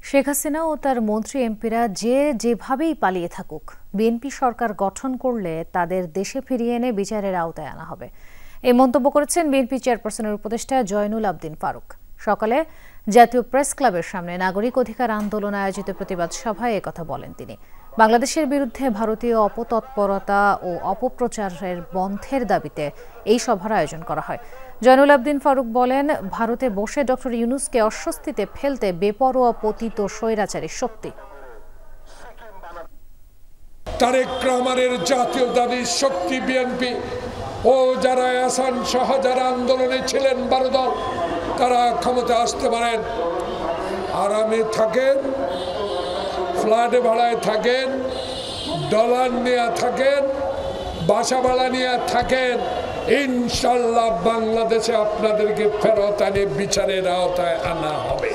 শেখ হাসিনা ও তার মন্ত্রী এমপিরা যেভাবেই পালিয়ে থাকুক, বিএনপি সরকার গঠন করলে তাদের দেশে ফিরিয়ে এনে বিচারের আওতায় আনা হবে। এই মন্তব্য করেছেন বিএনপি চেয়ারপারসনের উপদেষ্টা জয়নুল আবদিন ফারুক। সকালে জাতীয় প্রেস ক্লাবের সামনে নাগরিক অধিকার আন্দোলন আয়োজিত প্রতিবাদ সভায় একথা বলেন তিনি। বাংলাদেশের বিরুদ্ধে ভারতীয় অপতৎপরতা ও অপপ্রচারের বন্ধের দাবিতে এই সভার আয়োজন করা হয়। জয়নুল আবদিন ফারুক বলেন, ভারতে বসে ডক্টর ইউনূসকে অস্বস্তিতে ফেলতে বেপরোয়া পতিত স্বৈরাচারী শক্তি। তারেক রহমানের জাতীয়তাবাদী শক্তি বিএনপি ও যারা আসান সহ যারা আন্দোলনে ছিলেন 12 দল, তারা ক্ষমতা আসতে পারেন, আরামে থাকেন, ফ্ল্যাট ভাড়ায় থাকেন, ডলার নিয়ে থাকেন, বাসা ভাড়া নিয়ে থাকেন, ইনশাল্লাহ বাংলাদেশে আপনাদেরকে ফেরত আনে বিচারের আওতায় আনা হবে।